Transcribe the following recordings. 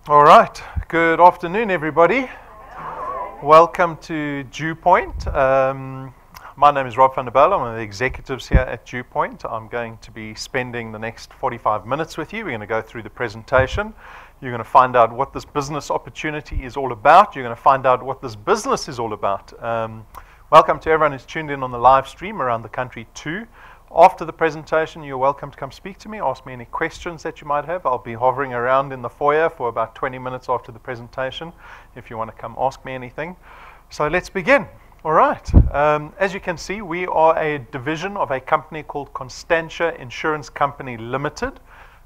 All right. Good afternoon, everybody. Welcome to DuePoint. My name is Rob van der Bijl. I'm one of the executives here at DuePoint. I'm going to be spending the next 45 minutes with you. We're going to go through the presentation. You're going to find out what this business opportunity is all about. You're going to find out what this business is all about. Welcome to everyone who's tuned in on the live stream around the country too. After the presentation, you're welcome to come speak to me, ask me any questions that you might have. I'll be hovering around in the foyer for about 20 minutes after the presentation if you want to come ask me anything. So let's begin. All right. As you can see, we are a division of a company called Constantia Insurance Company Limited.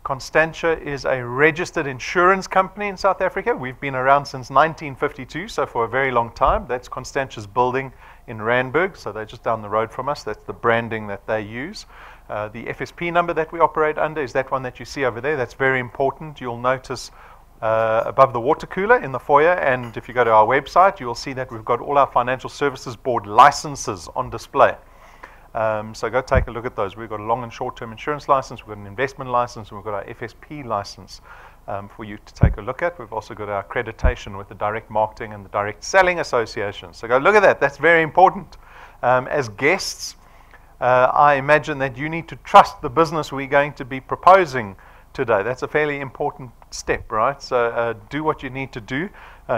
Constantia is a registered insurance company in South Africa. We've been around since 1952, so for a very long time. That's Constantia's building in Randburg, so they're just down the road from us. That's the branding that they use. The FSP number that we operate under is that one that you see over there. That's very important. You'll notice above the water cooler in the foyer, and if you go to our website, you'll see that we've got all our Financial Services Board licenses on display. So go take a look at those. We've got a long and short-term insurance license, we've got an investment license, and we've got our FSP license for you to take a look at. We've also got our accreditation with the Direct Marketing and the Direct Selling Association. So go look at that. That's very important. As guests, I imagine that you need to trust the business we're going to be proposing today. That's a fairly important step, right? So do what you need to do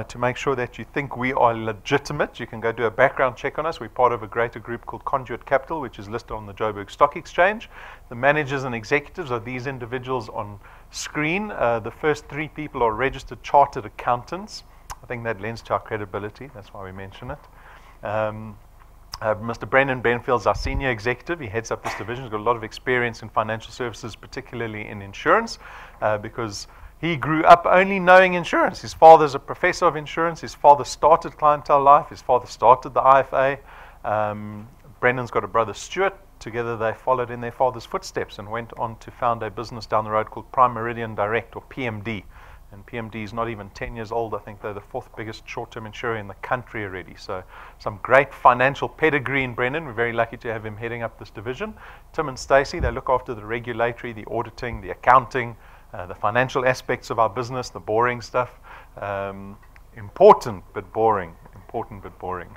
to make sure that you think we are legitimate. You can go do a background check on us. We're part of a greater group called Conduit Capital, which is listed on the Joburg Stock Exchange. The managers and executives are these individuals on screen. The first three people are registered chartered accountants. I think that lends to our credibility. That's why we mention it. Mr. Brendan Benfield's our senior executive. He heads up this division. He's got a lot of experience in financial services, particularly in insurance, because he grew up only knowing insurance. His father's a professor of insurance. His father started Clientele Life. His father started the IFA. Brendan's got a brother, Stuart. Together they followed in their father's footsteps and went on to found a business down the road called Prime Meridian Direct, or PMD. And PMD is not even 10 years old. I think they're the fourth biggest short-term insurer in the country already. So some great financial pedigree in Brendan. We're very lucky to have him heading up this division. Tim and Stacey, they look after the regulatory, the auditing, the accounting, the financial aspects of our business, the boring stuff. Important but boring. Important but boring.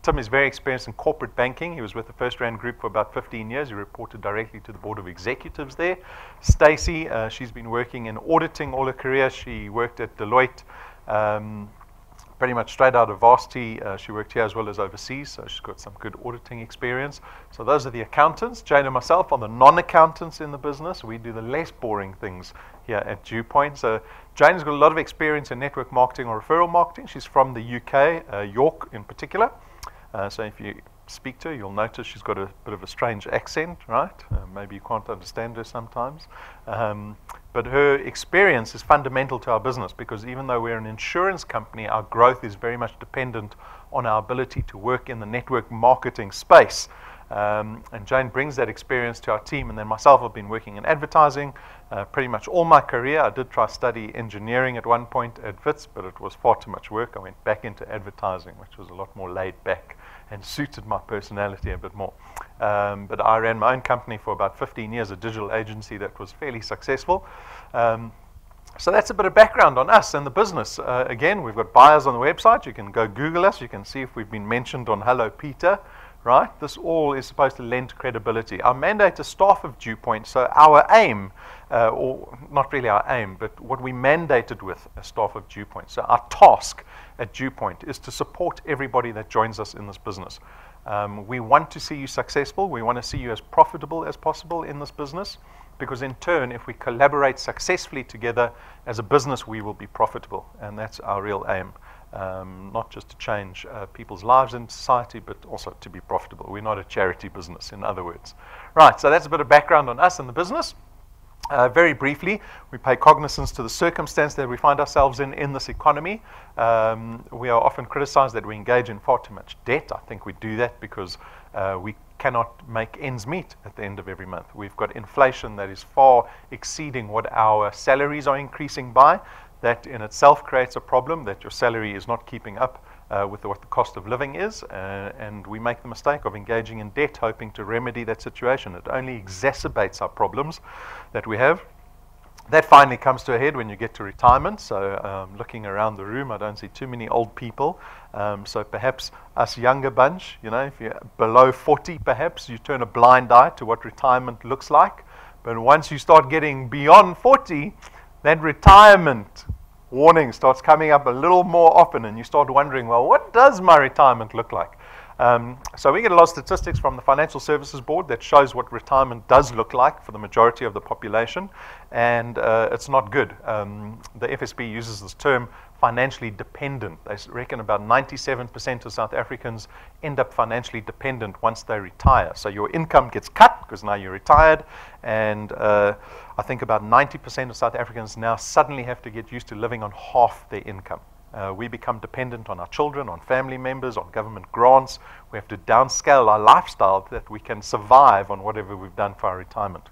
Tim is very experienced in corporate banking. He was with the First Rand Group for about 15 years. He reported directly to the board of executives there. Stacey, she's been working in auditing all her career. She worked at Deloitte, pretty much straight out of varsity. She worked here as well as overseas, so she's got some good auditing experience. So those are the accountants. Jane and myself are the non-accountants in the business. We do the less boring things here at DuePoint. So Jane's got a lot of experience in network marketing or referral marketing. She's from the UK, York in particular. So if you speak to her, you'll notice she's got a bit of a strange accent, right? Maybe you can't understand her sometimes. But her experience is fundamental to our business, because even though we're an insurance company, our growth is very much dependent on our ability to work in the network marketing space. And Jane brings that experience to our team. And then myself, I've been working in advertising pretty much all my career. I did try study engineering at one point at Wits, but it was far too much work. I went back into advertising, which was a lot more laid back and suited my personality a bit more. But I ran my own company for about 15 years, a digital agency that was fairly successful. So that's a bit of background on us and the business. Again, we've got buyers on the website. You can go Google us. You can see if we've been mentioned on Hello Peter. Right? This all is supposed to lend credibility. Our mandate is staff of DuePoint, so our aim, or not really our aim, but what we mandated with as staff of DuePoint. So our task at DuePoint is to support everybody that joins us in this business. We want to see you successful. We want to see you as profitable as possible in this business, because in turn, if we collaborate successfully together as a business, we will be profitable, and that's our real aim. Not just to change people's lives in society, but also to be profitable. We're not a charity business, in other words. Right, so that's a bit of background on us and the business. Very briefly, we pay cognizance to the circumstance that we find ourselves in this economy. We are often criticized that we engage in far too much debt. I think we do that because we cannot make ends meet at the end of every month. We've got inflation that is far exceeding what our salaries are increasing by. That in itself creates a problem, that your salary is not keeping up with what the cost of living is, and we make the mistake of engaging in debt hoping to remedy that situation. It only exacerbates our problems that we have. That finally comes to a head when you get to retirement. So looking around the room, I don't see too many old people. So perhaps us younger bunch, if you're below 40, perhaps you turn a blind eye to what retirement looks like. But once you start getting beyond 40, that retirement warning starts coming up a little more often, and you start wondering, well, what does my retirement look like? So we get a lot of statistics from the Financial Services Board that shows what retirement does look like for the majority of the population, and it's not good. The FSB uses this term financially dependent. They reckon about 97% of South Africans end up financially dependent once they retire. So your income gets cut because now you're retired, and I think about 90% of South Africans now suddenly have to get used to living on half their income. We become dependent on our children, on family members, on government grants. We have to downscale our lifestyle so that we can survive on whatever we've done for our retirement.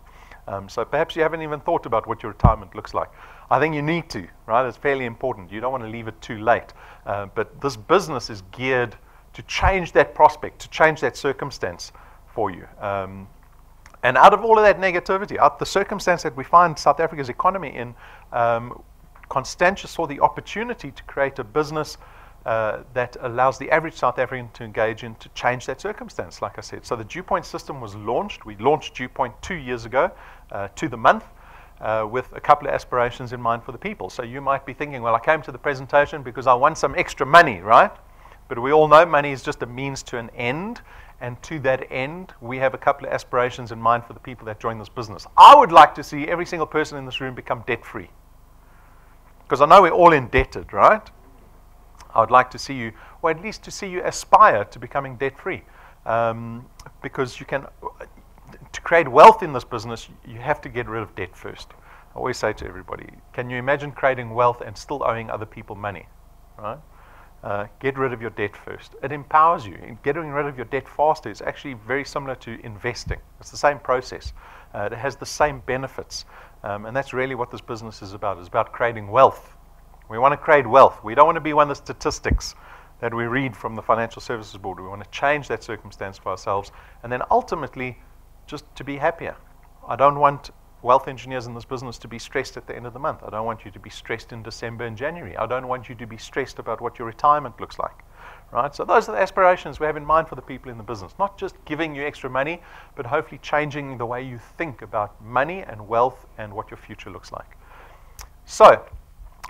So perhaps you haven't even thought about what your retirement looks like. I think you need to, right? It's fairly important. You don't want to leave it too late. But this business is geared to change that prospect, to change that circumstance for you. And out of all of that negativity, out the circumstance that we find South Africa's economy in, Constantia saw the opportunity to create a business that allows the average South African to engage in to change that circumstance, like I said. So the DuePoint system was launched. We launched DuePoint 2 years ago to the month with a couple of aspirations in mind for the people. So you might be thinking, well, I came to the presentation because I want some extra money, right? But we all know money is just a means to an end. And to that end, we have a couple of aspirations in mind for the people that join this business. I would like to see every single person in this room become debt-free. Because I know we're all indebted, right? I would like to see you, or at least to see you aspire to becoming debt-free. Because you can, to create wealth in this business, you have to get rid of debt first. I always say to everybody, can you imagine creating wealth and still owing other people money, right? Get rid of your debt first. It empowers you. Getting rid of your debt faster is actually very similar to investing. It's the same process. It has the same benefits. And that's really what this business is about. It's about creating wealth. We want to create wealth. We don't want to be one of the statistics that we read from the Financial Services Board. We want to change that circumstance for ourselves and then ultimately just to be happier. I don't want wealth engineers in this business to be stressed at the end of the month. I don't want you to be stressed in December and January. I don't want you to be stressed about what your retirement looks like. Right? So those are the aspirations we have in mind for the people in the business. Not just giving you extra money, but hopefully changing the way you think about money and wealth and what your future looks like. So,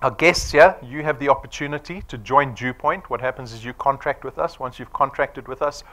our guests here, you have the opportunity to join DuePoint. What happens is you contract with us. Once you've contracted with us,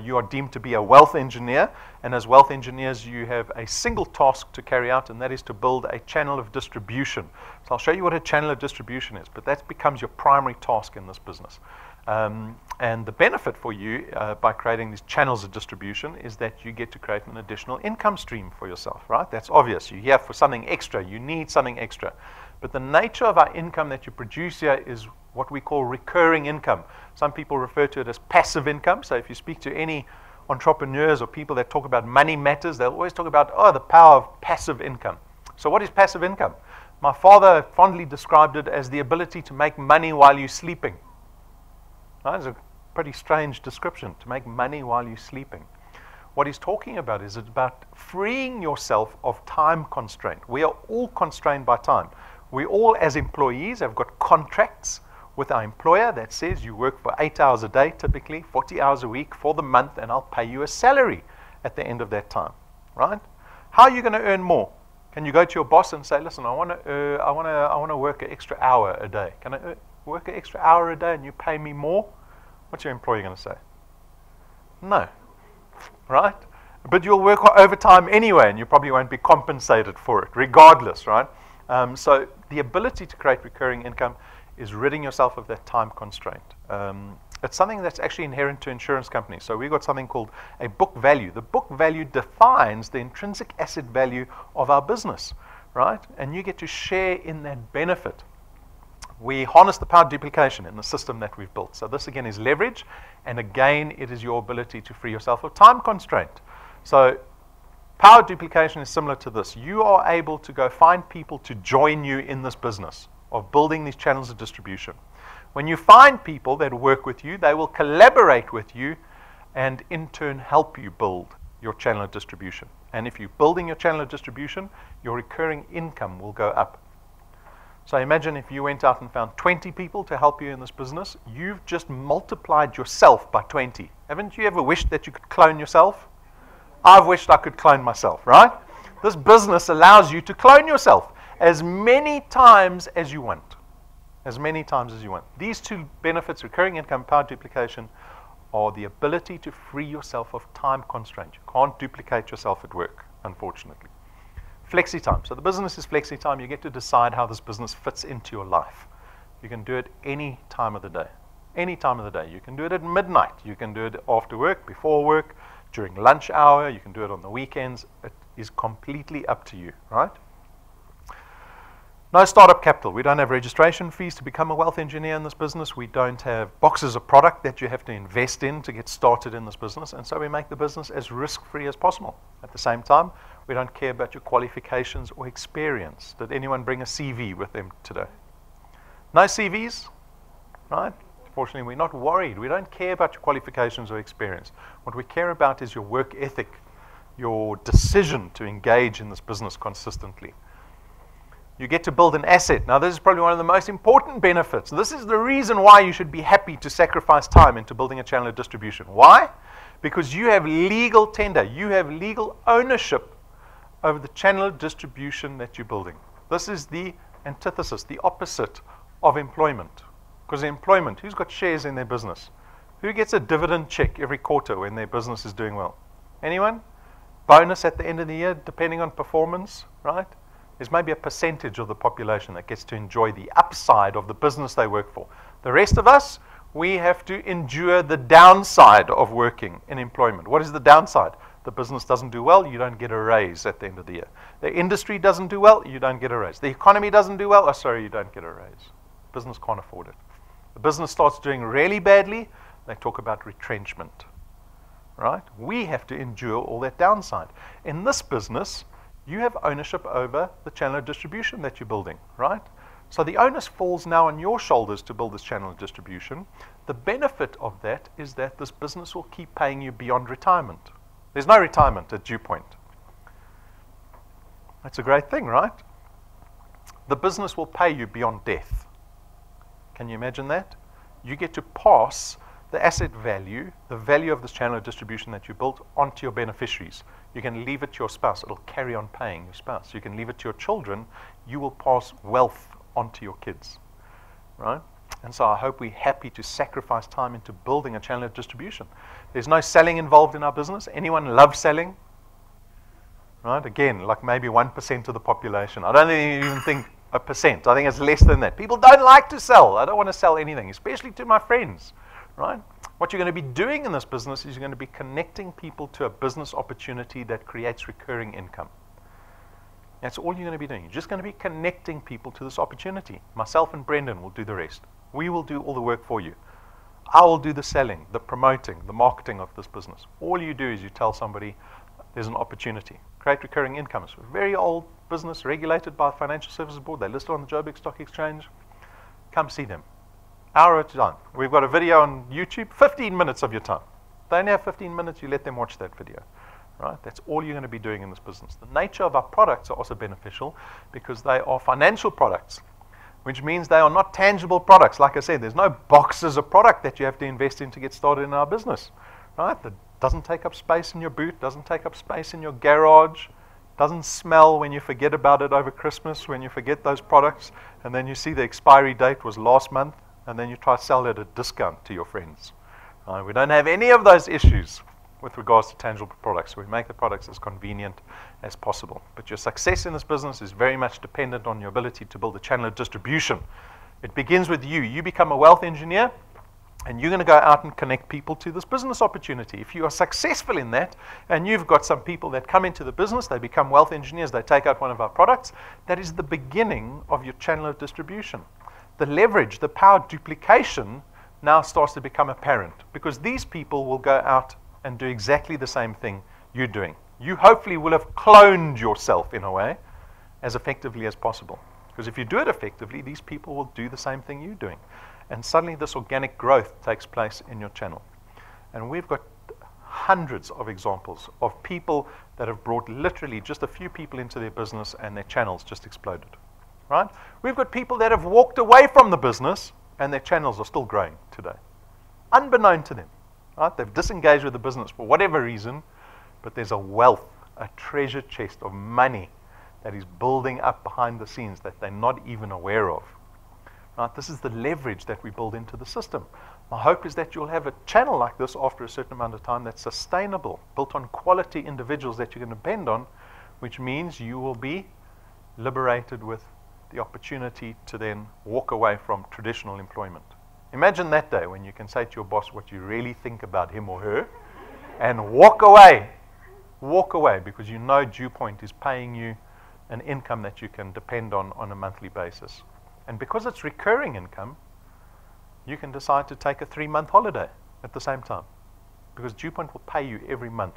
you are deemed to be a wealth engineer. And as wealth engineers, you have a single task to carry out, and that is to build a channel of distribution. So I'll show you what a channel of distribution is, but that becomes your primary task in this business. And the benefit for you by creating these channels of distribution is that you get to create an additional income stream for yourself, right? That's obvious. You're here for something extra. You need something extra. But the nature of our income that you produce here is what we call recurring income. Some people refer to it as passive income. So if you speak to any entrepreneurs or people that talk about money matters, they'll always talk about, the power of passive income. So what is passive income? My father fondly described it as the ability to make money while you're sleeping. That's a pretty strange description, to make money while you're sleeping. What he's talking about is it's about freeing yourself of time constraint. We are all constrained by time. We all, as employees, have got contracts with our employer that says you work for 8 hours a day, typically 40 hours a week for the month, and I'll pay you a salary at the end of that time, right? How are you going to earn more? Can you go to your boss and say, listen, I want to work an extra hour a day. Can I work an extra hour a day and you pay me more? What's your employer going to say? No, right? But you'll work overtime anyway, and you probably won't be compensated for it, regardless, right? So the ability to create recurring income is ridding yourself of that time constraint. It's something that's actually inherent to insurance companies. So we've got something called a book value. The book value defines the intrinsic asset value of our business, right? And you get to share in that benefit. We harness the power of duplication in the system that we've built. So this again is leverage, and again it is your ability to free yourself of time constraint. So power duplication is similar to this. You are able to go find people to join you in this business of building these channels of distribution. When you find people that work with you, they will collaborate with you and in turn help you build your channel of distribution. And if you're building your channel of distribution, your recurring income will go up. So imagine if you went out and found 20 people to help you in this business, you've just multiplied yourself by 20. Haven't you ever wished that you could clone yourself? I've wished I could clone myself, right? This business allows you to clone yourself as many times as you want. As many times as you want. These two benefits, recurring income, power duplication, are the ability to free yourself of time constraint. You can't duplicate yourself at work, unfortunately. Flexi time. So the business is flexi time. You get to decide how this business fits into your life. You can do it any time of the day. Any time of the day. You can do it at midnight. You can do it after work, before work, during lunch hour. You can do it on the weekends. It is completely up to you, right? No startup capital. We don't have registration fees to become a wealth engineer in this business. We don't have boxes of product that you have to invest in to get started in this business. And so we make the business as risk-free as possible. At the same time, we don't care about your qualifications or experience. Did anyone bring a CV with them today? No CVs? Right? Fortunately, we're not worried. We don't care about your qualifications or experience. What we care about is your work ethic, your decision to engage in this business consistently. You get to build an asset. Now, this is probably one of the most important benefits. This is the reason why you should be happy to sacrifice time into building a channel of distribution. Why? Because you have legal tender. You have legal ownership over the channel of distribution that you're building. This is the antithesis, the opposite of employment. Because employment, who's got shares in their business? Who gets a dividend check every quarter when their business is doing well? Anyone? Bonus at the end of the year, depending on performance, right? There's maybe a percentage of the population that gets to enjoy the upside of the business they work for. The rest of us, we have to endure the downside of working in employment. What is the downside? The business doesn't do well, you don't get a raise at the end of the year. The industry doesn't do well, you don't get a raise. The economy doesn't do well, you don't get a raise. Business can't afford it. The business starts doing really badly, they talk about retrenchment. Right? We have to endure all that downside. In this business, you have ownership over the channel of distribution that you're building, right? So the onus falls now on your shoulders to build this channel of distribution. The benefit of that is that this business will keep paying you beyond retirement. There's no retirement at DuePoint. That's a great thing, right? The business will pay you beyond death. Can you imagine that? You get to pass the asset value, the value of this channel of distribution that you built, onto your beneficiaries. You can leave it to your spouse. It'll carry on paying your spouse. You can leave it to your children. You will pass wealth onto your kids, right? And so I hope we're happy to sacrifice time into building a channel of distribution. There's no selling involved in our business. Anyone love selling? Right? Again, like maybe 1% of the population. I don't even think a percent. I think it's less than that. People don't like to sell. I don't want to sell anything, especially to my friends, right? What you're going to be doing in this business is you're going to be connecting people to a business opportunity that creates recurring income. That's all you're going to be doing. You're just going to be connecting people to this opportunity. Myself and Brendan will do the rest. We will do all the work for you. I will do the selling, the promoting, the marketing of this business. All you do is you tell somebody there's an opportunity. Create recurring income. It's a very old business regulated by the Financial Services Board. They're listed on the Joburg Stock Exchange. Come see them. Hour at a time. We've got a video on YouTube, 15 minutes of your time. They only have 15 minutes, you let them watch that video. Right? That's all you're going to be doing in this business. The nature of our products are also beneficial because they are financial products, which means they are not tangible products. Like I said, there's no boxes of product that you have to invest in to get started in our business. Right? That doesn't take up space in your boot, doesn't take up space in your garage, doesn't smell when you forget about it over Christmas, when you forget those products, and then you see the expiry date was last month, and then you try to sell it at a discount to your friends. We don't have any of those issues with regards to tangible products. We make the products as convenient as possible. But your success in this business is very much dependent on your ability to build a channel of distribution. It begins with you. You become a wealth engineer, and you're going to go out and connect people to this business opportunity. If you are successful in that, and you've got some people that come into the business, they become wealth engineers, they take out one of our products, that is the beginning of your channel of distribution. The leverage, the power duplication now starts to become apparent because these people will go out and do exactly the same thing you're doing. You hopefully will have cloned yourself in a way as effectively as possible. Because if you do it effectively, these people will do the same thing you're doing. And suddenly this organic growth takes place in your channel. And we've got hundreds of examples of people that have brought literally just a few people into their business and their channels just exploded. Right? We've got people that have walked away from the business and their channels are still growing today, unbeknown to them. Right? They've disengaged with the business for whatever reason, but there's a wealth, a treasure chest of money that is building up behind the scenes that they're not even aware of. Right? This is the leverage that we build into the system. My hope is that you'll have a channel like this after a certain amount of time that's sustainable, built on quality individuals that you can depend on, which means you will be liberated with the opportunity to then walk away from traditional employment. Imagine that day when you can say to your boss what you really think about him or her and walk away. Walk away because you know DuePoint is paying you an income that you can depend on a monthly basis. And because it's recurring income, you can decide to take a 3-month holiday at the same time because DuePoint will pay you every month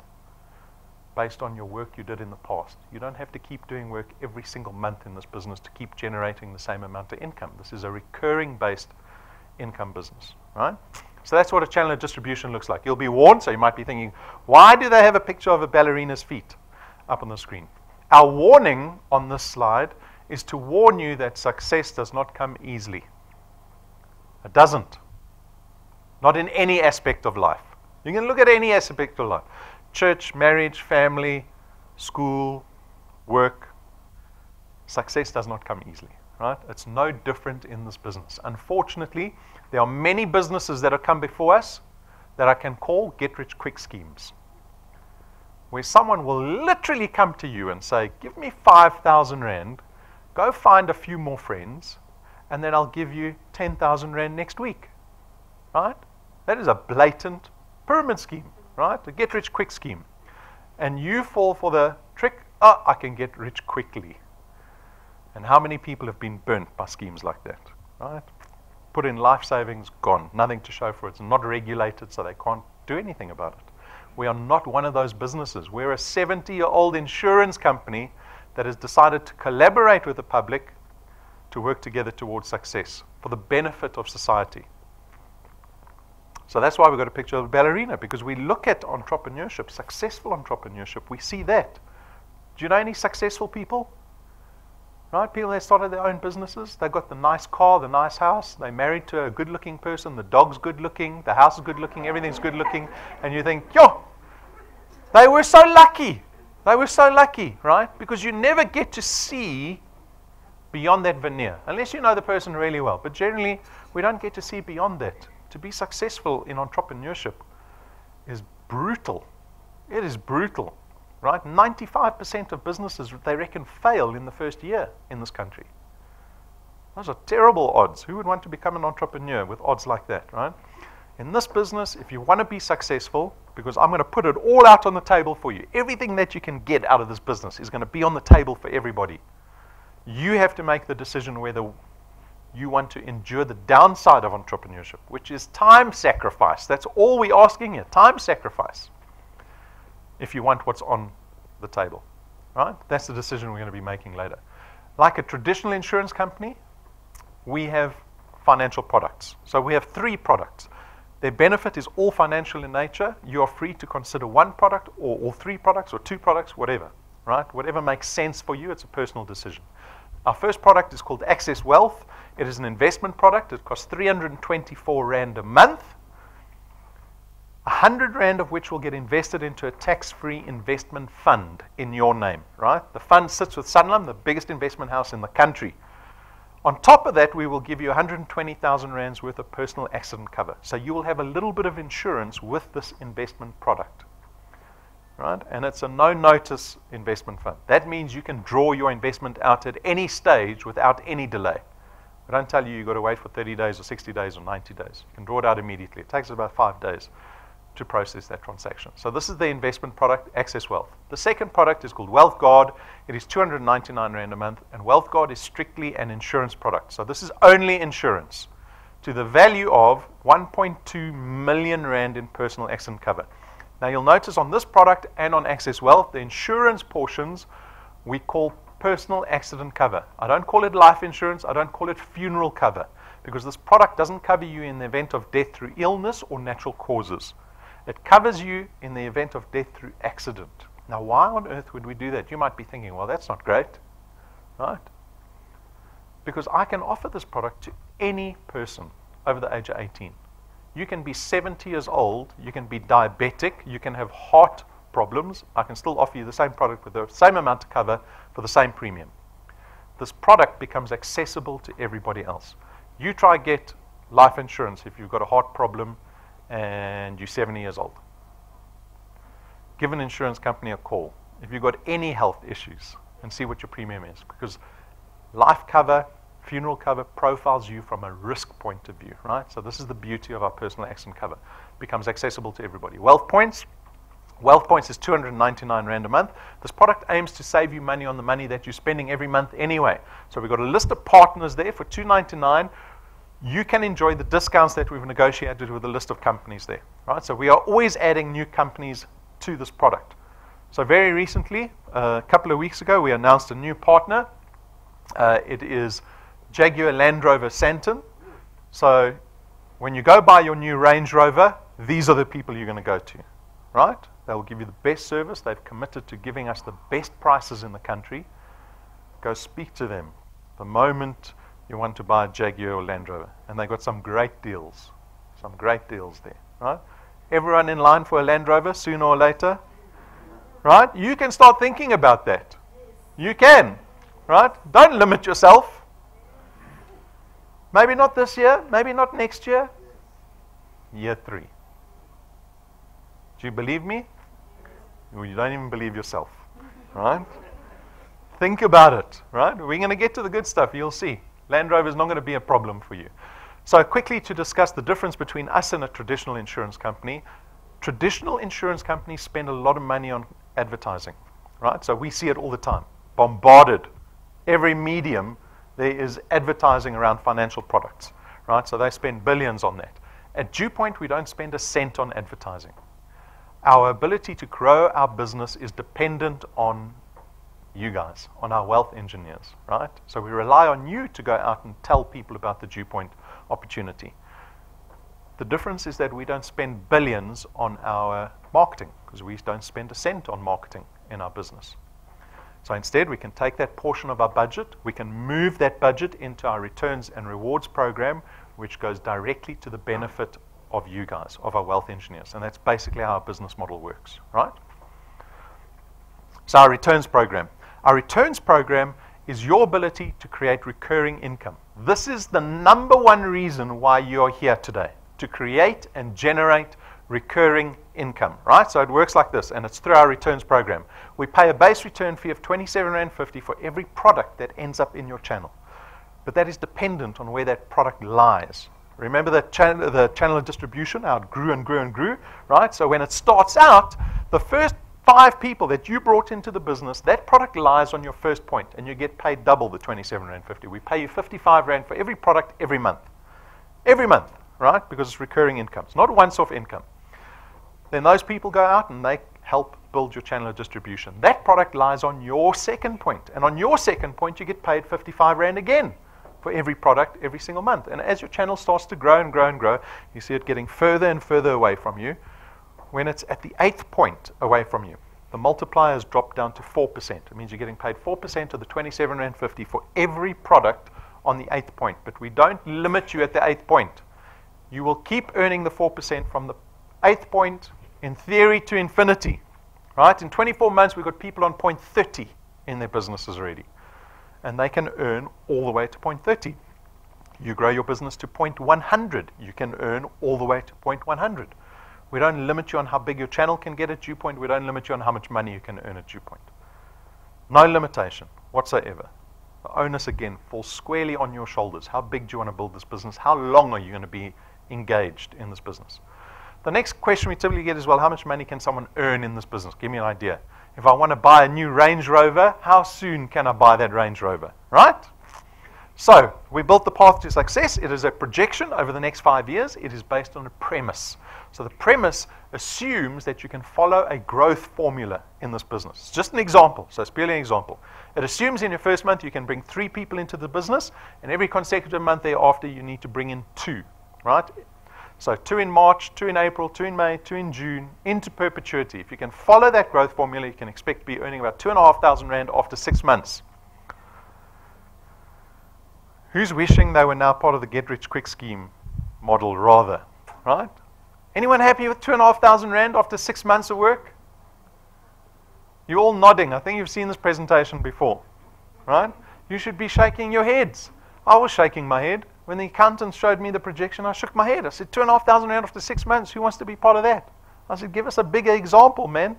based on your work you did in the past. You don't have to keep doing work every single month in this business to keep generating the same amount of income. This is a recurring based income business, right? So that's what a channel of distribution looks like. You'll be warned, so you might be thinking, why do they have a picture of a ballerina's feet up on the screen? Our warning on this slide is to warn you that success does not come easily. It doesn't. Not in any aspect of life. You can look at any aspect of life. Church, marriage, family, school, work. Success does not come easily, right? It's no different in this business. Unfortunately, there are many businesses that have come before us that I can call get-rich-quick schemes, where someone will literally come to you and say, give me 5,000 Rand, go find a few more friends, and then I'll give you 10,000 Rand next week, right? That is a blatant pyramid scheme, right? A get-rich-quick scheme. And you fall for the trick, oh, I can get rich quickly. And how many people have been burnt by schemes like that, right? Put in life savings, gone. Nothing to show for it. It's not regulated, so they can't do anything about it. We are not one of those businesses. We're a 70-year-old insurance company that has decided to collaborate with the public to work together towards success for the benefit of society. So that's why we've got a picture of a ballerina, because we look at entrepreneurship, successful entrepreneurship, we see that. Do you know any successful people? Right? People that started their own businesses, they've got the nice car, the nice house, they're married to a good-looking person, the dog's good-looking, the house is good-looking, everything's good-looking, and you think, yo, they were so lucky. They were so lucky, right? Because you never get to see beyond that veneer, unless you know the person really well. But generally, we don't get to see beyond that. To be successful in entrepreneurship is brutal. It is brutal, right? 95% of businesses, they reckon, fail in the first year in this country. Those are terrible odds. Who would want to become an entrepreneur with odds like that, right? In this business, if you want to be successful, because I'm going to put it all out on the table for you, everything that you can get out of this business is going to be on the table for everybody. You have to make the decision whether you want to endure the downside of entrepreneurship, which is time sacrifice. That's all we're asking here, time sacrifice, if you want what's on the table, right? That's the decision we're going to be making later. Like a traditional insurance company, we have financial products. So we have 3 products. Their benefit is all financial in nature. You are free to consider one product or all 3 products or 2 products, whatever, right? Whatever makes sense for you, it's a personal decision. Our first product is called Access Wealth. It is an investment product. It costs 324 Rand a month, 100 Rand of which will get invested into a tax-free investment fund in your name, right? The fund sits with Sanlam, the biggest investment house in the country. On top of that, we will give you 120,000 Rands worth of personal accident cover. So you will have a little bit of insurance with this investment product, right? And it's a no-notice investment fund. That means you can draw your investment out at any stage without any delay. I don't tell you you've got to wait for 30 days or 60 days or 90 days. You can draw it out immediately. It takes about 5 days to process that transaction. So this is the investment product, Access Wealth. The second product is called Wealth Guard. It is 299 Rand a month, and Wealth Guard is strictly an insurance product. So this is only insurance to the value of 1.2 million Rand in personal accident cover. Now you'll notice on this product and on Access Wealth, the insurance portions we call personal accident cover. I don't call it life insurance, I don't call it funeral cover, because this product doesn't cover you in the event of death through illness or natural causes. It covers you in the event of death through accident. Now, why on earth would we do that? You might be thinking, well, that's not great, right? Because I can offer this product to any person over the age of 18. You can be 70 years old, you can be diabetic, you can have heart problems. I can still offer you the same product with the same amount of cover for the same premium. This product becomes accessible to everybody else. You try get life insurance if you've got a heart problem and you're 70 years old. Give an insurance company a call if you've got any health issues and see what your premium is, because life cover, funeral cover profiles you from a risk point of view, right? So this is the beauty of our personal accident cover. It becomes accessible to everybody. Wealth points is 299 Rand a month. This product aims to save you money on the money that you're spending every month anyway. So we've got a list of partners there for 299. You can enjoy the discounts that we've negotiated with a list of companies there, right? So we are always adding new companies to this product. So very recently, a couple of weeks ago, we announced a new partner. It is Jaguar Land Rover Sandton. So when you go buy your new Range Rover, these are the people you're going to go to, right? They will give you the best service. They've committed to giving us the best prices in the country. Go speak to them the moment you want to buy a Jaguar or Land Rover. And they've got some great deals there, right? Everyone in line for a Land Rover sooner or later, right? You can start thinking about that. You can, right? Don't limit yourself. Maybe not this year, maybe not next year. Year 3. Do you believe me? Well, you don't even believe yourself, right? Think about it, right? We're going to get to the good stuff. You'll see. Land Rover is not going to be a problem for you. So quickly to discuss the difference between us and a traditional insurance company. Traditional insurance companies spend a lot of money on advertising, right? So we see it all the time. Bombarded. Every medium, there is advertising around financial products, right? So they spend billions on that. At DuePoint, we don't spend a cent on advertising. Our ability to grow our business is dependent on you guys, on our wealth engineers, right? So we rely on you to go out and tell people about the DuePoint opportunity. The difference is that we don't spend billions on our marketing, because we don't spend a cent on marketing in our business. So instead, we can take that portion of our budget, we can move that budget into our returns and rewards program, which goes directly to the benefit of you guys, of our wealth engineers. And that's basically how our business model works, right? So our returns program. Our returns program is your ability to create recurring income. This is the number one reason why you're here today, to create and generate recurring income, right? So it works like this, and it's through our returns program. We pay a base return fee of 27.50 Rand for every product that ends up in your channel. But that is dependent on where that product lies. Remember the channel of distribution, how it grew and grew and grew, right? So when it starts out, the first 5 people that you brought into the business, that product lies on your first point, and you get paid double the 27.50 Rand. We pay you 55 Rand for every product every month. Every month, right? Because it's recurring income. It's not once-off income. Then those people go out and they help build your channel of distribution. That product lies on your second point. And on your second point, you get paid 55 Rand again for every product every single month. And as your channel starts to grow and grow and grow, you see it getting further and further away from you. When it's at the 8th point away from you, the multipliers drop down to 4%. It means you're getting paid 4% of the 27.50 Rand for every product on the 8th point. But we don't limit you at the 8th point. You will keep earning the 4% from the 8th point, in theory, to infinity. Right? In 24 months, we've got people on point 30 in their businesses already. And they can earn all the way to point 30. You grow your business to point 100. You can earn all the way to point 100. We don't limit you on how big your channel can get at DuePoint. We don't limit you on how much money you can earn at DuePoint. No limitation whatsoever. The onus, again, falls squarely on your shoulders. How big do you want to build this business? How long are you going to be engaged in this business? The next question we typically get is, well, how much money can someone earn in this business? Give me an idea. If I want to buy a new Range Rover, how soon can I buy that Range Rover? Right? So, we built the path to success. It is a projection over the next 5 years. It is based on a premise. So the premise assumes that you can follow a growth formula in this business. It's just an example. So it's purely an example. It assumes in your first month you can bring 3 people into the business, and every consecutive month thereafter you need to bring in 2. Right? So 2 in March, 2 in April, 2 in May, 2 in June, into perpetuity. If you can follow that growth formula, you can expect to be earning about 2,500 Rand after 6 months. Who's wishing they were now part of the get-rich-quick scheme model rather, right? Anyone happy with 2,500 Rand after 6 months of work? You're all nodding. I think you've seen this presentation before, right? You should be shaking your heads. I was shaking my head. When the accountant showed me the projection, I shook my head. I said, 2,500 Rand after 6 months, who wants to be part of that? I said, give us a bigger example, man.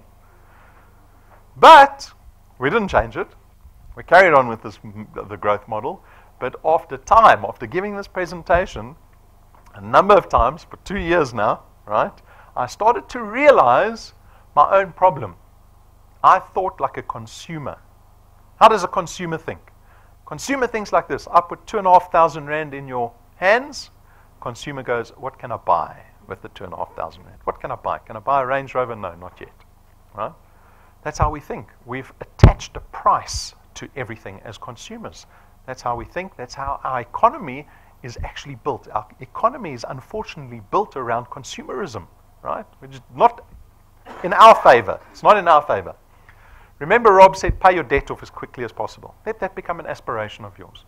But we didn't change it. We carried on with the growth model. But after giving this presentation a number of times, for 2 years now, right, I started to realize my own problem. I thought like a consumer. How does a consumer think? Consumer thinks like this. I put 2,500 Rand in your hands. Consumer goes, what can I buy with the 2,500 Rand? What can I buy? Can I buy a Range Rover? No, not yet. Right? That's how we think. We've attached a price to everything as consumers. That's how we think. That's how our economy is actually built. Our economy is unfortunately built around consumerism, right? Which is not in our favor. It's not in our favor. Remember, Rob said, pay your debt off as quickly as possible. Let that become an aspiration of yours.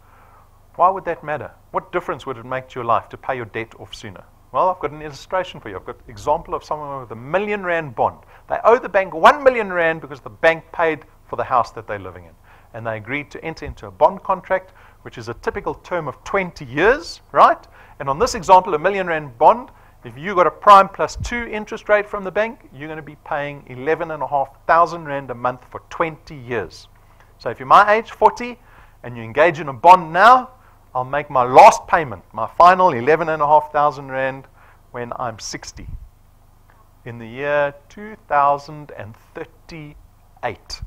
Why would that matter? What difference would it make to your life to pay your debt off sooner? Well, I've got an illustration for you. I've got an example of someone with a R1 million bond. They owe the bank 1 million Rand because the bank paid for the house that they're living in. And they agreed to enter into a bond contract, which is a typical term of 20 years, right? And on this example, a R1 million bond, if you got a prime plus 2 interest rate from the bank, you're going to be paying 11,500 Rand a month for 20 years. So if you're my age, 40, and you engage in a bond now, I'll make my last payment, my final 11,500 Rand, when I'm 60. In the year 2038.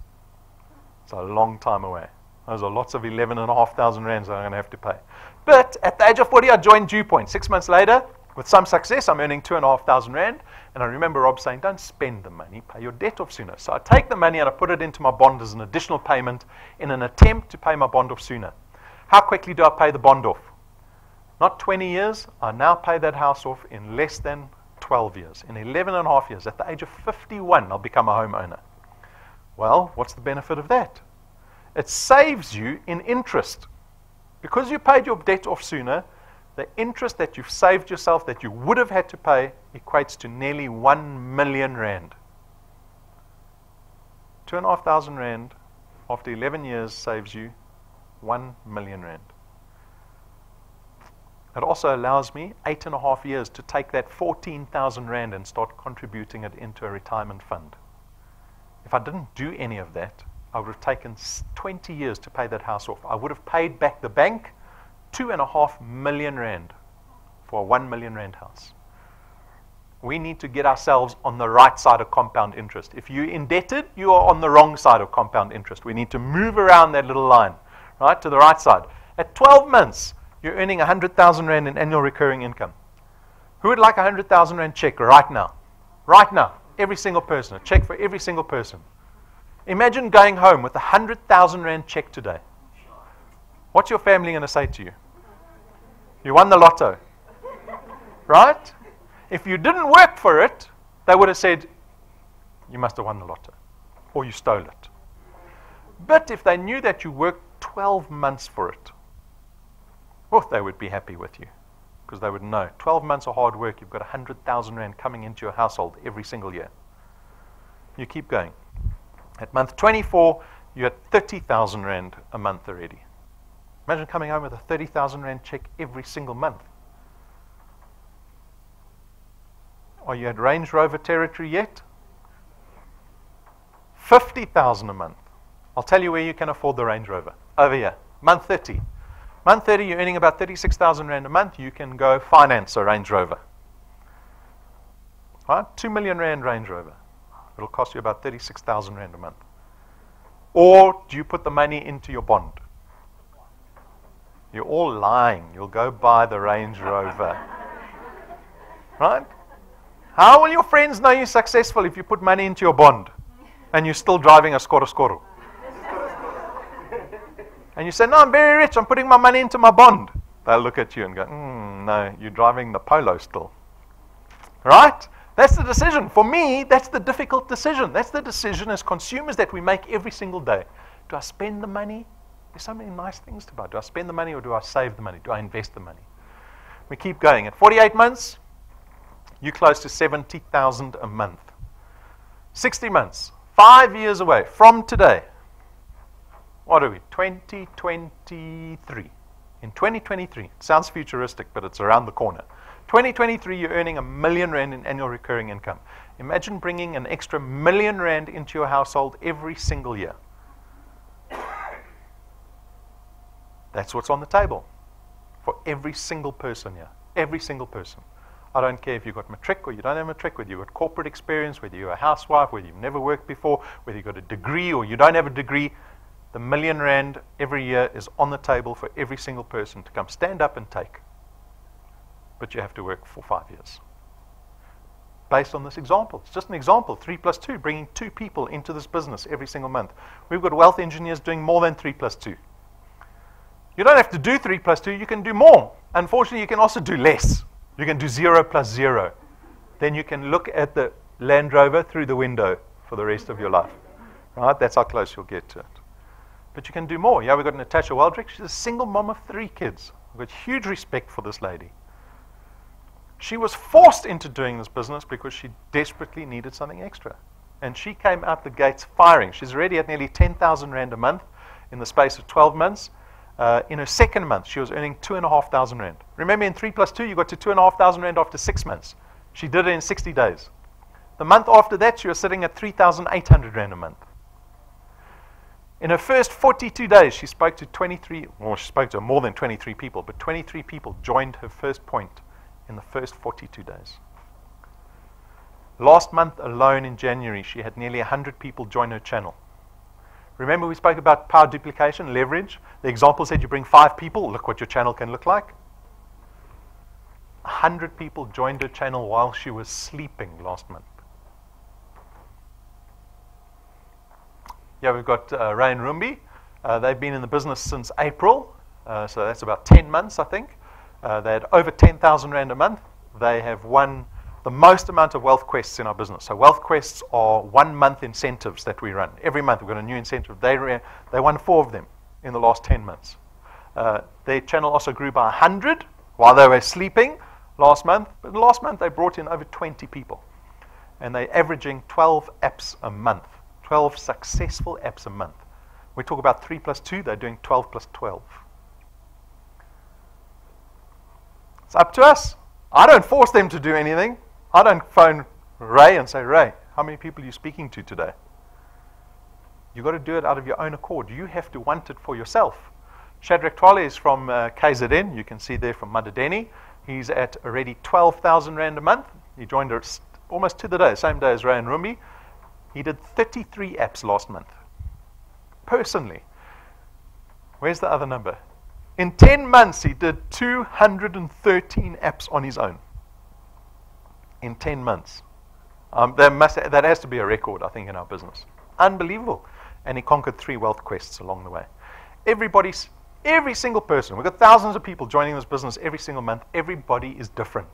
It's a long time away. Those are lots of 11,500 Rands that I'm going to have to pay. But at the age of 40, I joined DuePoint. 6 months later, with some success, I'm earning 2,500 Rand. And I remember Rob saying, don't spend the money, pay your debt off sooner. So I take the money and I put it into my bond as an additional payment in an attempt to pay my bond off sooner. How quickly do I pay the bond off? Not 20 years. I now pay that house off in less than 12 years. In 11 and a half years. At the age of 51, I'll become a homeowner. Well, what's the benefit of that? It saves you in interest. Because you paid your debt off sooner, the interest that you've saved yourself that you would have had to pay equates to nearly 1 million Rand. 2,500 Rand after 11 years saves you 1 million Rand. It also allows me 8.5 years to take that 14,000 Rand and start contributing it into a retirement fund. If I didn't do any of that, I would have taken 20 years to pay that house off. I would have paid back the bank 2.5 million Rand for a 1 million Rand house. We need to get ourselves on the right side of compound interest. If you're indebted, you are on the wrong side of compound interest. We need to move around that little line, right, to the right side. At 12 months, you're earning 100,000 Rand in annual recurring income. Who would like a 100,000 Rand check right now? Right now. Every single person. A check for every single person. Imagine going home with a 100,000 Rand check today. What's your family going to say to you? You won the lotto. Right? If you didn't work for it, they would have said, you must have won the lotto. Or you stole it. But if they knew that you worked 12 months for it, well, they would be happy with you. Because they would know, 12 months of hard work, you've got 100,000 Rand coming into your household every single year. You keep going. At month 24, you're at 30,000 Rand a month already. Imagine coming home with a 30,000 Rand check every single month. Are you at Range Rover territory yet? 50,000 a month. I'll tell you where you can afford the Range Rover. Over here. Month 30. Month 30, you're earning about 36,000 Rand a month. You can go finance a Range Rover. Right? 2 million Rand Range Rover. It'll cost you about 36,000 Rand a month. Or do you put the money into your bond? You're all lying. You'll go buy the Range Rover. Right? How will your friends know you're successful if you put money into your bond and you're still driving a Skoro? And you say, no, I'm very rich. I'm putting my money into my bond. They'll look at you and go, no, you're driving the Polo still. Right? That's the decision. For me, that's the difficult decision. That's the decision as consumers that we make every single day. Do I spend the money? There's so many nice things to buy. Do I spend the money or do I save the money? Do I invest the money? We keep going. At 48 months, you're close to 70,000 a month. 60 months, 5 years away from today. What are we? 2023. In 2023, it sounds futuristic, but it's around the corner. 2023, you're earning R1 million in annual recurring income. Imagine bringing an extra R1 million into your household every single year. That's what's on the table for every single person here. Every single person. I don't care if you've got matric or you don't have matric, whether you've got corporate experience, whether you're a housewife, whether you've never worked before, whether you've got a degree or you don't have a degree. The R1 million every year is on the table for every single person to come stand up and take. But you have to work for 5 years. Based on this example. It's just an example. 3 plus 2, bringing 2 people into this business every single month. We've got wealth engineers doing more than 3 plus 2. You don't have to do 3 plus 2, you can do more. Unfortunately, you can also do less. You can do 0 plus 0. Then you can look at the Land Rover through the window for the rest of your life. Right? That's how close you'll get to it. But you can do more. Yeah, we've got Natasha Waldrick. She's a single mom of 3 kids. I've got huge respect for this lady. She was forced into doing this business because she desperately needed something extra. And she came out the gates firing. She's already at nearly 10,000 Rand a month in the space of 12 months. In her second month, she was earning 2,500 Rand. Remember, in 3 plus 2, you got to 2,500 Rand after 6 months. She did it in 60 days. The month after that, she was sitting at 3,800 Rand a month. In her first 42 days, she spoke to she spoke to more than 23 people, but 23 people joined her first point in the first 42 days. Last month alone in January, she had nearly 100 people join her channel. Remember we spoke about power duplication, leverage? The example said you bring 5 people, look what your channel can look like. 100 people joined her channel while she was sleeping last month. Yeah, we've got Ray and Rumbi. They've been in the business since April, so that's about 10 months, I think. They had over 10,000 Rand a month. They have won the most amount of wealth quests in our business. So wealth quests are 1 month incentives that we run. Every month we've got a new incentive. They won 4 of them in the last 10 months. Their channel also grew by 100 while they were sleeping last month. But last month they brought in over 20 people. And they're averaging 12 apps a month. 12 successful apps a month. We talk about 3 plus 2, they're doing 12 plus 12. It's up to us. I don't force them to do anything. I don't phone Ray and say, Ray, how many people are you speaking to today? You've got to do it out of your own accord. You have to want it for yourself. Shadrach Twale is from KZN. You can see there from Madadeni. He's at already 12,000 Rand a month. He joined us almost to the day, same day as Ray and Rumbi. He did 33 apps last month. Personally. Where's the other number? In 10 months, he did 213 apps on his own. In 10 months. That has to be a record, I think, in our business. Unbelievable. And he conquered 3 wealth quests along the way. Every single person, we've got thousands of people joining this business every single month. Everybody is different.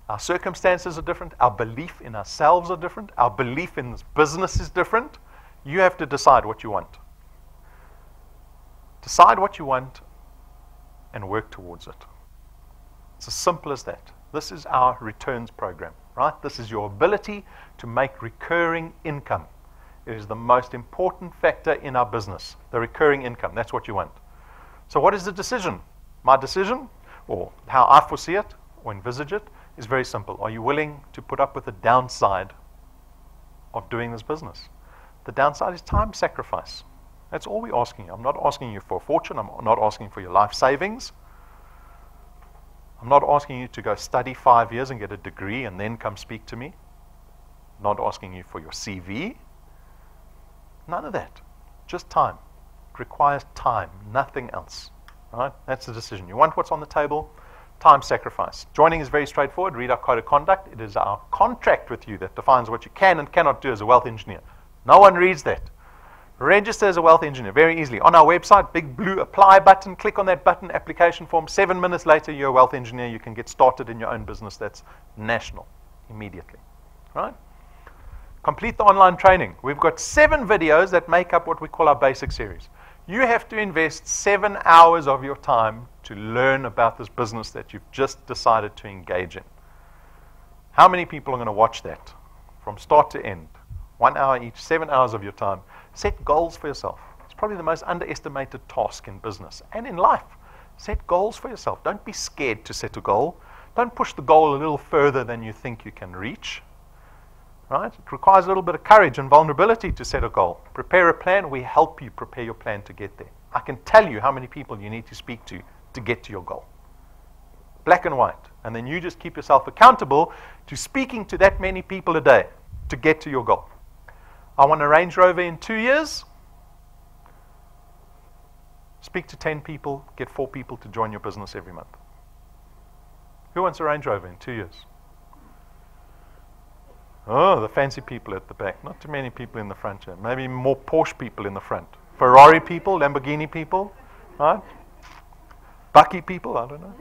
Our circumstances are different. Our belief in ourselves are different. Our belief in this business is different. You have to decide what you want. Decide what you want and work towards it. It's as simple as that. This is our returns program, right? This is your ability to make recurring income. It is the most important factor in our business, the recurring income. That's what you want. So what is the decision? My decision, or how I foresee it, or envisage it, is very simple. Are you willing to put up with the downside of doing this business? The downside is time sacrifice. That's all we're asking you. I'm not asking you for a fortune. I'm not asking for your life savings. I'm not asking you to go study 5 years and get a degree and then come speak to me. I'm not asking you for your CV. None of that. Just time. It requires time, nothing else. Right? That's the decision. You want what's on the table? Time sacrifice. Joining is very straightforward. Read our code of conduct. It is our contract with you that defines what you can and cannot do as a wealth engineer. No one reads that. Register as a wealth engineer very easily. On our website, big blue apply button. Click on that button, application form. 7 minutes later, you're a wealth engineer. You can get started in your own business that's national. immediately, right? Complete the online training. We've got 7 videos that make up what we call our basic series. You have to invest 7 hours of your time to learn about this business that you've just decided to engage in. How many people are going to watch that from start to end? 1 hour each, 7 hours of your time. Set goals for yourself. It's probably the most underestimated task in business and in life. Set goals for yourself. Don't be scared to set a goal. Don't push the goal a little further than you think you can reach. Right? It requires a little bit of courage and vulnerability to set a goal. Prepare a plan. We help you prepare your plan to get there. I can tell you how many people you need to speak to get to your goal. Black and white. And then you just keep yourself accountable to speaking to that many people a day to get to your goal. I want a Range Rover in 2 years. Speak to 10 people, get 4 people to join your business every month. Who wants a Range Rover in 2 years? Oh, the fancy people at the back. Not too many people in the front here. Maybe more Porsche people in the front. Ferrari people, Lamborghini people, right? Bucky people, I don't know.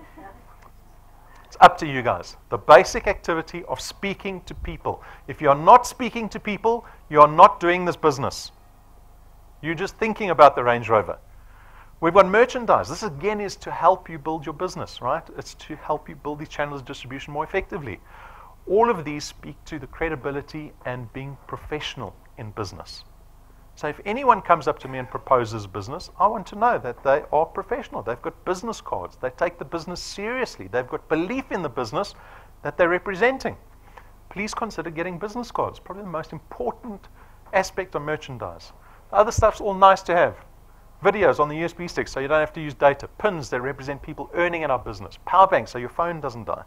It's up to you guys. The basic activity of speaking to people. If you're not speaking to people, you're not doing this business. You're just thinking about the Range Rover. We've got merchandise. This again is to help you build your business, right? It's to help you build these channels of distribution more effectively. All of these speak to the credibility and being professional in business. So if anyone comes up to me and proposes business, I want to know that they are professional. They've got business cards. They take the business seriously. They've got belief in the business that they're representing. Please consider getting business cards. Probably the most important aspect of merchandise. The other stuff's all nice to have. Videos on the USB stick so you don't have to use data. Pins that represent people earning in our business. Power banks so your phone doesn't die.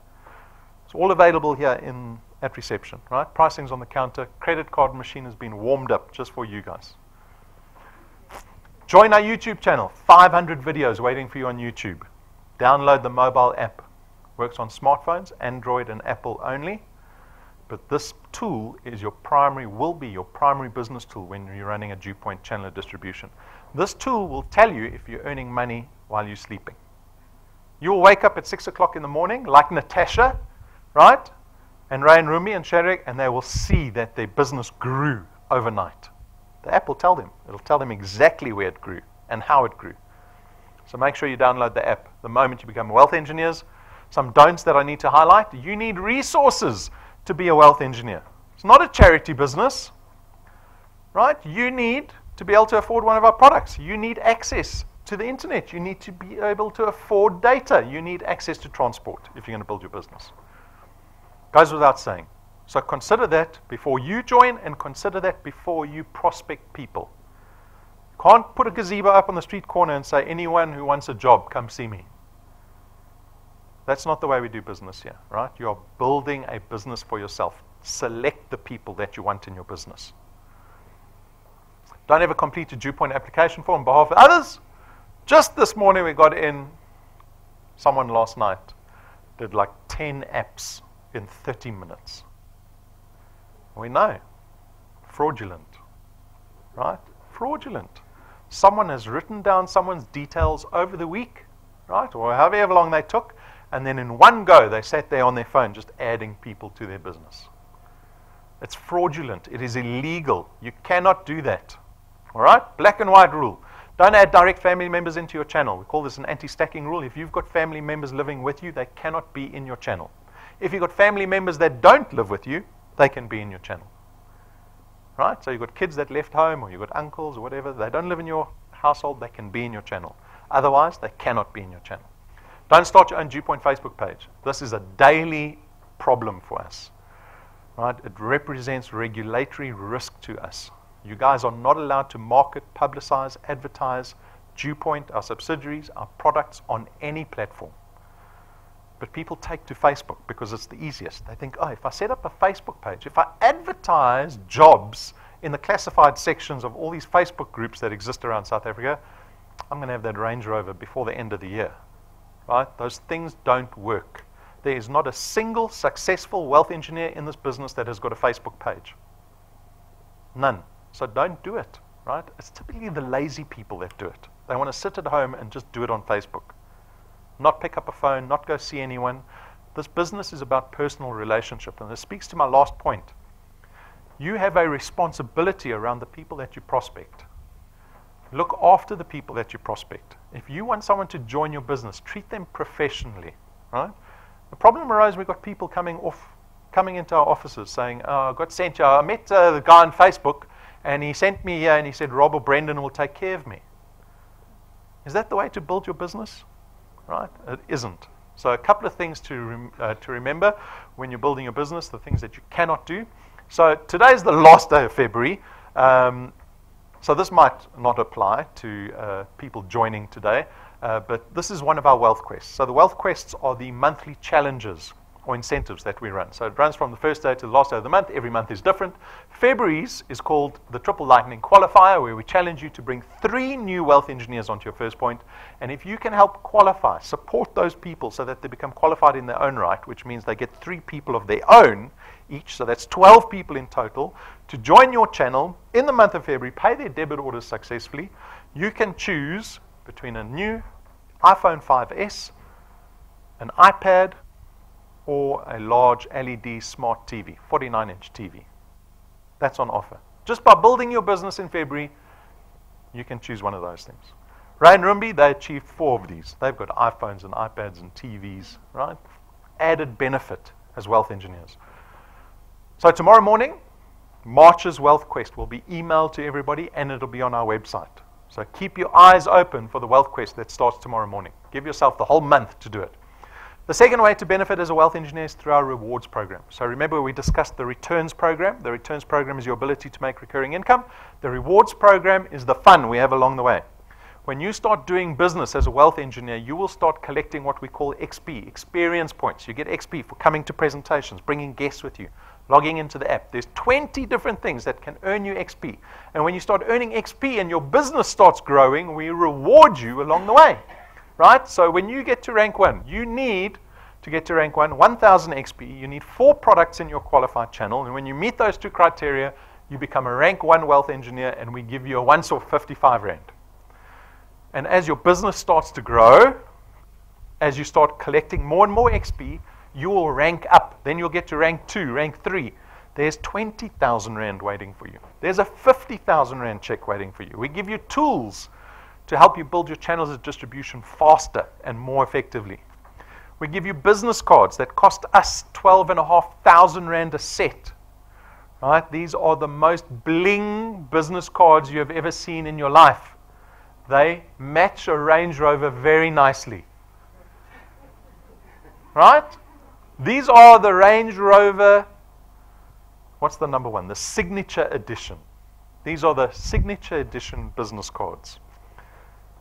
It's all available here at reception, right? Pricing's on the counter. Credit card machine has been warmed up just for you guys. Join our YouTube channel. 500 videos waiting for you on YouTube. Download the mobile app. Works on smartphones, Android and Apple only. But this tool is will be your primary business tool when you're running a DuePoint channel of distribution. This tool will tell you if you're earning money while you're sleeping. You'll wake up at 6 o'clock in the morning, like Natasha, right? And Ray and Rumi and Sharik, and they will see that their business grew overnight. The app will tell them. It'll tell them exactly where it grew and how it grew. So make sure you download the app the moment you become wealth engineers. Some don'ts that I need to highlight. You need resources to be a wealth engineer. It's not a charity business, right? You need to be able to afford one of our products. You need access to the internet. You need to be able to afford data. You need access to transport if you're going to build your business. Goes without saying. So consider that before you join and consider that before you prospect people. You can't put a gazebo up on the street corner and say, anyone who wants a job, come see me. That's not the way we do business here, right? You're building a business for yourself. Select the people that you want in your business. Don't ever complete a DuePoint application form on behalf of others. Just this morning we got in, someone last night did like 10 apps in 30 minutes. We know. Fraudulent. Right? Fraudulent. Someone has written down someone's details over the week, right? Or however long they took, and then in one go they sat there on their phone just adding people to their business. It's fraudulent. It is illegal. You cannot do that. All right? Black and white rule. Don't add direct family members into your channel. We call this an anti-stacking rule. If you've got family members living with you, they cannot be in your channel. If you've got family members that don't live with you, they can be in your channel. Right? So you've got kids that left home, or you've got uncles or whatever. They don't live in your household, they can be in your channel. Otherwise, they cannot be in your channel. Don't start your own DuePoint Facebook page. This is a daily problem for us. Right? It represents regulatory risk to us. You guys are not allowed to market, publicize, advertise DuePoint, our subsidiaries, our products on any platform. But people take to Facebook because it's the easiest. They think, oh, if I set up a Facebook page, if I advertise jobs in the classified sections of all these Facebook groups that exist around South Africa, I'm going to have that Range Rover before the end of the year. Right? Those things don't work. There is not a single successful wealth engineer in this business that has got a Facebook page. None. So don't do it. Right? It's typically the lazy people that do it. They want to sit at home and just do it on Facebook. Not pick up a phone, not go see anyone. This business is about personal relationship, and this speaks to my last point. You have a responsibility around the people that you prospect. Look after the people that you prospect. If you want someone to join your business, treat them professionally, right? The problem arose, we've got people coming into our offices saying, oh, I got sent here. I met the guy on Facebook, and he sent me here, and he said, Rob or Brendan will take care of me. Is that the way to build your business? Right? It isn't. So a couple of things to remember when you're building your business, the things that you cannot do. So today is the last day of February. So this might not apply to people joining today, but this is one of our wealth quests. So the wealth quests are the monthly challenges or incentives that we run. So it runs from the first day to the last day of the month. Every month is different. February's is called the Triple Lightning Qualifier, where we challenge you to bring 3 new wealth engineers onto your first point. And if you can help qualify, support those people so that they become qualified in their own right, which means they get 3 people of their own each, so that's 12 people in total, to join your channel in the month of February, pay their debit orders successfully, you can choose between a new iPhone 5S, an iPad, or a large LED smart TV, 49-inch TV. That's on offer. Just by building your business in February, you can choose one of those things. Ray and Rumbi, they achieved 4 of these. They've got iPhones and iPads and TVs, right? Added benefit as wealth engineers. So tomorrow morning, March's Wealth Quest will be emailed to everybody, and it'll be on our website. So keep your eyes open for the Wealth Quest that starts tomorrow morning. Give yourself the whole month to do it. The second way to benefit as a wealth engineer is through our rewards program. So remember, we discussed the returns program. The returns program is your ability to make recurring income. The rewards program is the fun we have along the way. When you start doing business as a wealth engineer, you will start collecting what we call XP, experience points. You get XP for coming to presentations, bringing guests with you, logging into the app. There's 20 different things that can earn you XP. And when you start earning XP and your business starts growing, we reward you along the way. Right? So when you get to rank 1, you need to get to rank 1, 1,000 XP. You need 4 products in your qualified channel. And when you meet those 2 criteria, you become a rank 1 wealth engineer, and we give you a once-off 55 Rand. And as your business starts to grow, as you start collecting more and more XP, you will rank up. Then you'll get to rank 2, rank 3. There's 20,000 Rand waiting for you. There's a 50,000 Rand check waiting for you. We give you tools to help you build your channels of distribution faster and more effectively. We give you business cards that cost us 12,500 Rand a set. Right? These are the most bling business cards you have ever seen in your life. They match a Range Rover very nicely. Right? These are the Range Rover, what's the number 1? The Signature Edition. These are the Signature Edition business cards.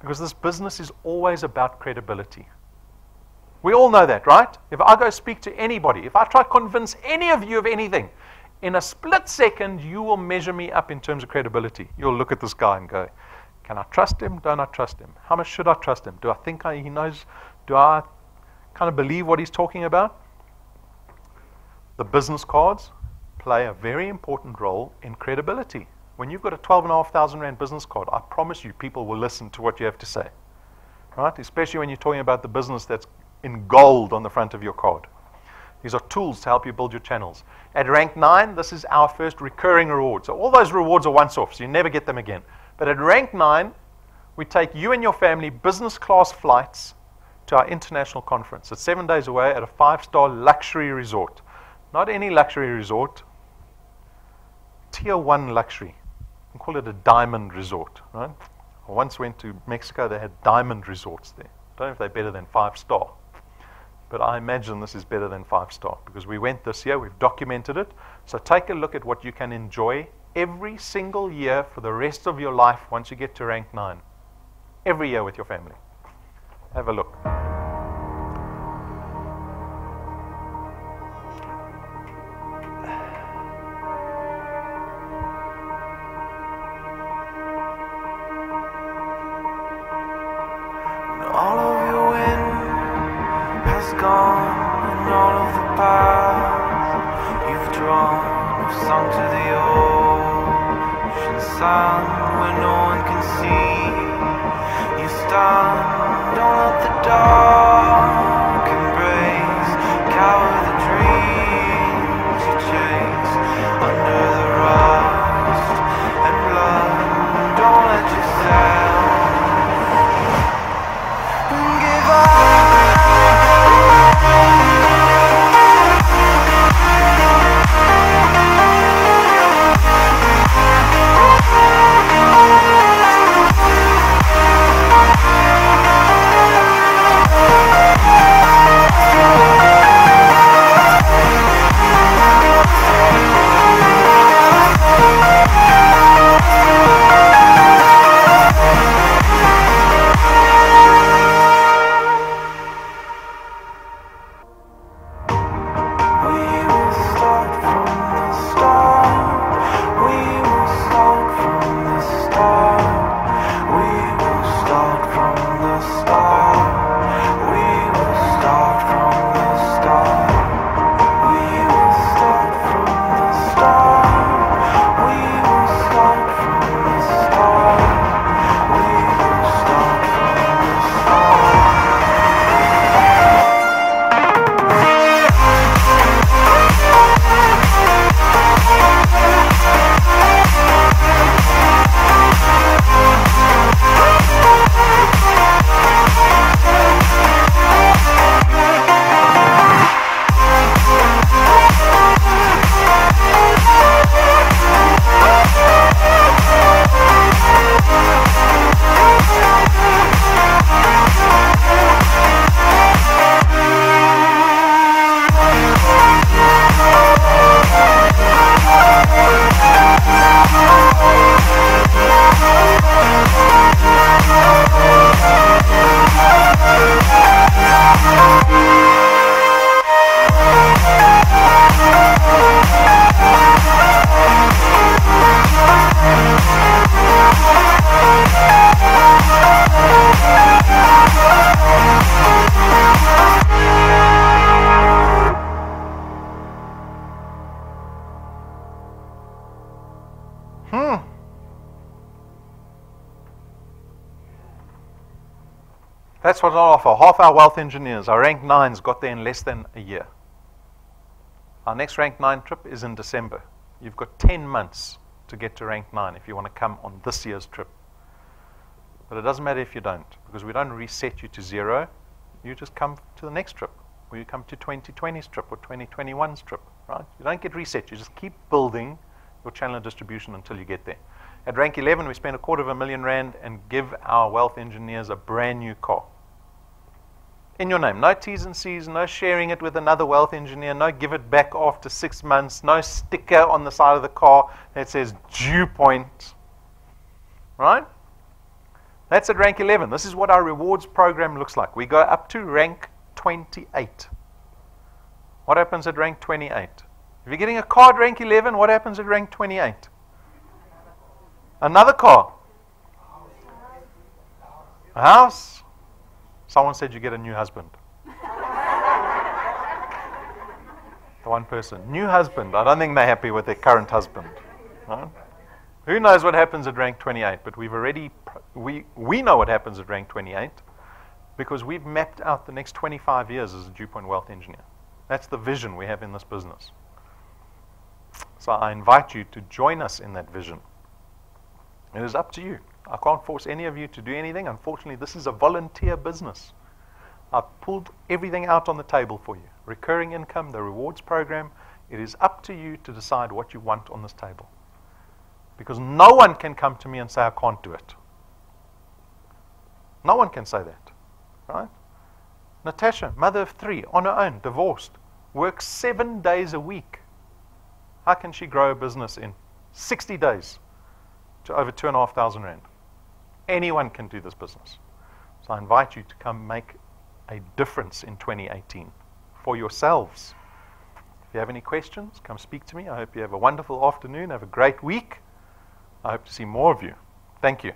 Because this business is always about credibility. We all know that, right? If I go speak to anybody, if I try to convince any of you of anything, in a split second, you will measure me up in terms of credibility. You'll look at this guy and go, can I trust him? Don't I trust him? How much should I trust him? Do I think he knows? Do I kind of believe what he's talking about? The business cards play a very important role in credibility. When you've got a 12,500 Rand business card, I promise you people will listen to what you have to say. Right? Especially when you're talking about the business that's in gold on the front of your card. These are tools to help you build your channels. At rank 9, this is our first recurring reward. So all those rewards are once-off, so you never get them again. But at rank 9, we take you and your family business class flights to our international conference. It's 7 days away at a 5-star luxury resort. Not any luxury resort, tier 1 luxury. We call it a diamond resort. Right? I once went to Mexico, they had diamond resorts there. I don't know if they're better than 5-star. But I imagine this is better than 5-star because we went this year, we've documented it. So take a look at what you can enjoy every single year for the rest of your life once you get to rank 9. Every year with your family. Have a look. All of your wind has gone, and all of the paths you've drawn have sunk to the ocean sun where no one can see. You stand on at the dark embrace, That's what I offer. Half our wealth engineers, our rank 9s, got there in less than a year. Our next rank 9 trip is in December. You've got 10 months to get to rank 9 if you want to come on this year's trip. But it doesn't matter if you don't, because we don't reset you to 0. You just come to the next trip, or you come to 2020's trip or 2021's trip, right? You don't get reset. You just keep building your channel of distribution until you get there. At rank 11, we spend R250,000 and give our wealth engineers a brand new car. In your name. No T's and C's, no sharing it with another wealth engineer, no give it back after 6 months, no sticker on the side of the car that says DuePoint. Right? That's at rank 11. This is what our rewards program looks like. We go up to rank 28. What happens at rank 28? If you're getting a car at rank 11, what happens at rank 28? Another car. A house. Someone said you get a new husband. The one person. New husband. I don't think they're happy with their current husband. Right? Who knows what happens at rank 28? But we've already, we know what happens at rank 28 because we've mapped out the next 25 years as a DuePoint wealth engineer. That's the vision we have in this business. So I invite you to join us in that vision. It is up to you. I can't force any of you to do anything. Unfortunately, this is a volunteer business. I've pulled everything out on the table for you. Recurring income, the rewards program. It is up to you to decide what you want on this table. Because no one can come to me and say, I can't do it. No one can say that. Right? Natasha, mother of 3, on her own, divorced, works 7 days a week. How can she grow a business in 60 days to over 2,500 rand? Anyone can do this business. So I invite you to come make a difference in 2018 for yourselves. If you have any questions, come speak to me. I hope you have a wonderful afternoon. Have a great week. I hope to see more of you. Thank you.